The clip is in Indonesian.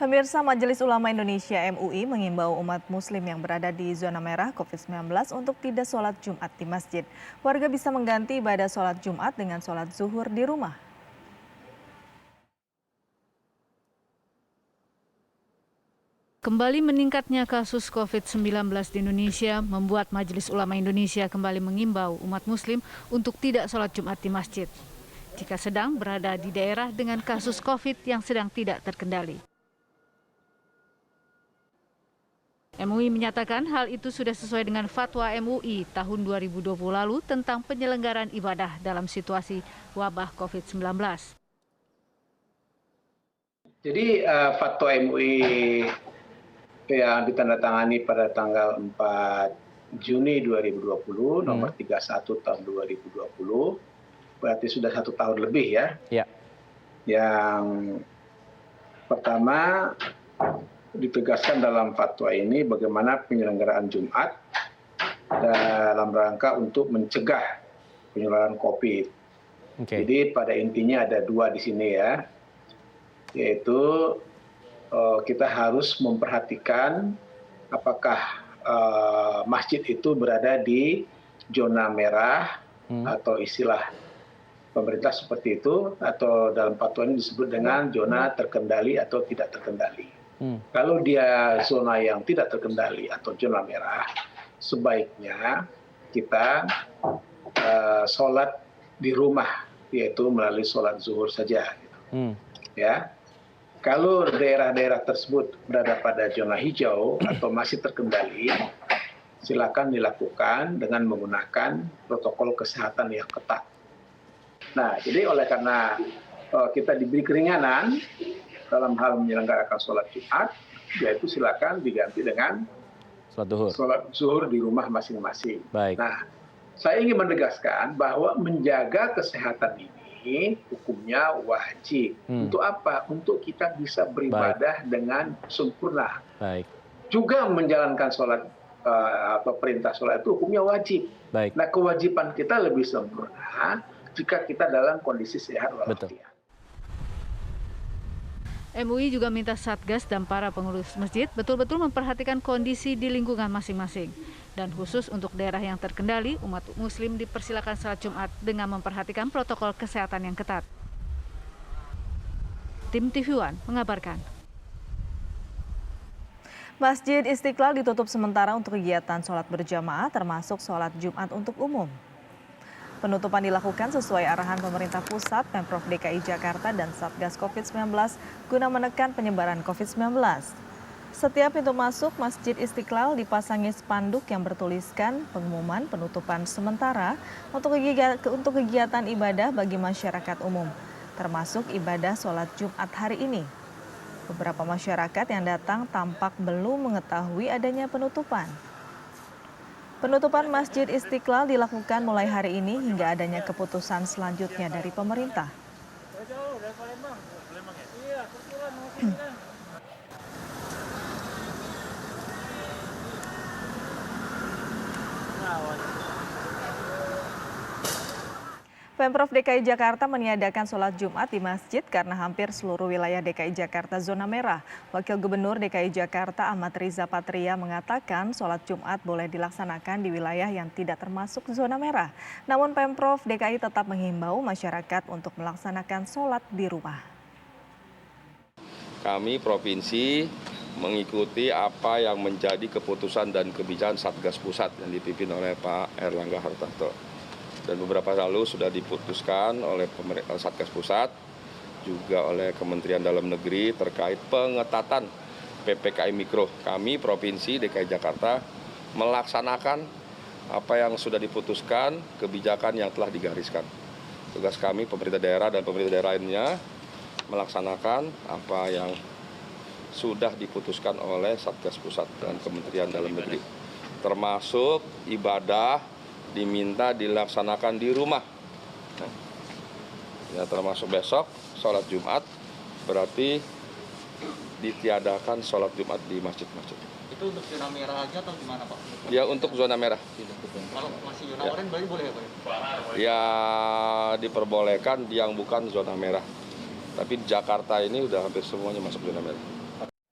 Pemirsa Majelis Ulama Indonesia (MUI) mengimbau umat muslim yang berada di zona merah COVID-19 untuk tidak sholat Jumat di masjid. Warga bisa mengganti ibadah sholat Jumat dengan sholat zuhur di rumah. Kembali meningkatnya kasus COVID-19 di Indonesia membuat Majelis Ulama Indonesia kembali mengimbau umat muslim untuk tidak sholat Jumat di masjid jika sedang berada di daerah dengan kasus COVID yang sedang tidak terkendali. MUI menyatakan hal itu sudah sesuai dengan fatwa MUI tahun 2020 lalu tentang penyelenggaraan ibadah dalam situasi wabah COVID-19. Jadi fatwa MUI yang ditandatangani pada tanggal 4 Juni 2020, nomor 31 tahun 2020, berarti sudah 1 tahun lebih ya. Yang pertama ditegaskan dalam fatwa ini bagaimana penyelenggaraan Jumat dalam rangka untuk mencegah penularan COVID. Jadi pada intinya ada 2 di sini ya, yaitu kita harus memperhatikan apakah masjid itu berada di zona merah atau istilah pemerintah seperti itu, atau dalam fatwa ini disebut dengan zona terkendali atau tidak terkendali. Kalau dia zona yang tidak terkendali atau zona merah, sebaiknya kita sholat di rumah, yaitu melalui sholat zuhur saja. Ya. Kalau daerah-daerah tersebut berada pada zona hijau atau masih terkendali, silakan dilakukan dengan menggunakan protokol kesehatan yang ketat. Nah, jadi oleh karena kita diberi keringanan dalam hal menyelenggarakan sholat Jumat, yaitu silakan diganti dengan sholat zuhur di rumah masing-masing. Nah, saya ingin menegaskan bahwa menjaga kesehatan ini hukumnya wajib. Untuk apa? Untuk kita bisa beribadah dengan sempurna. Juga menjalankan sholat atau perintah sholat itu hukumnya wajib. Nah, kewajiban kita lebih sempurna jika kita dalam kondisi sehat walafiat. MUI juga minta Satgas dan para pengurus masjid betul-betul memperhatikan kondisi di lingkungan masing-masing. Dan khusus untuk daerah yang terkendali, umat muslim dipersilakan salat Jumat dengan memperhatikan protokol kesehatan yang ketat. Tim TV One mengabarkan. Masjid Istiqlal ditutup sementara untuk kegiatan sholat berjamaah termasuk sholat Jumat untuk umum. Penutupan dilakukan sesuai arahan pemerintah pusat, Pemprov DKI Jakarta dan Satgas COVID-19 guna menekan penyebaran COVID-19. Setiap pintu masuk Masjid Istiqlal dipasangi spanduk yang bertuliskan pengumuman penutupan sementara untuk kegiatan ibadah bagi masyarakat umum, termasuk ibadah sholat Jumat hari ini. Beberapa masyarakat yang datang tampak belum mengetahui adanya penutupan. Penutupan Masjid Istiqlal dilakukan mulai hari ini hingga adanya keputusan selanjutnya dari pemerintah. Pemprov DKI Jakarta meniadakan sholat Jumat di masjid karena hampir seluruh wilayah DKI Jakarta zona merah. Wakil Gubernur DKI Jakarta Ahmad Riza Patria mengatakan sholat Jumat boleh dilaksanakan di wilayah yang tidak termasuk zona merah. Namun Pemprov DKI tetap menghimbau masyarakat untuk melaksanakan sholat di rumah. Kami provinsi mengikuti apa yang menjadi keputusan dan kebijakan Satgas Pusat yang dipimpin oleh Pak Erlangga Hartarto. Dan beberapa lalu sudah diputuskan oleh Satgas Pusat, juga oleh Kementerian Dalam Negeri terkait pengetatan PPKM Mikro. Kami Provinsi DKI Jakarta melaksanakan apa yang sudah diputuskan, kebijakan yang telah digariskan. Tugas kami pemerintah daerah dan pemerintah daerah lainnya melaksanakan apa yang sudah diputuskan oleh Satgas Pusat dan Kementerian Dalam Negeri. Termasuk ibadah diminta dilaksanakan di rumah. Ya, termasuk besok sholat Jumat, berarti ditiadakan sholat Jumat di masjid-masjid. Itu untuk zona merah aja atau gimana Pak? Ya, untuk zona merah. Kalau masih zona oranye berarti boleh ya Pak? Ya, diperbolehkan yang bukan zona merah. Tapi Jakarta ini udah hampir semuanya masuk zona merah.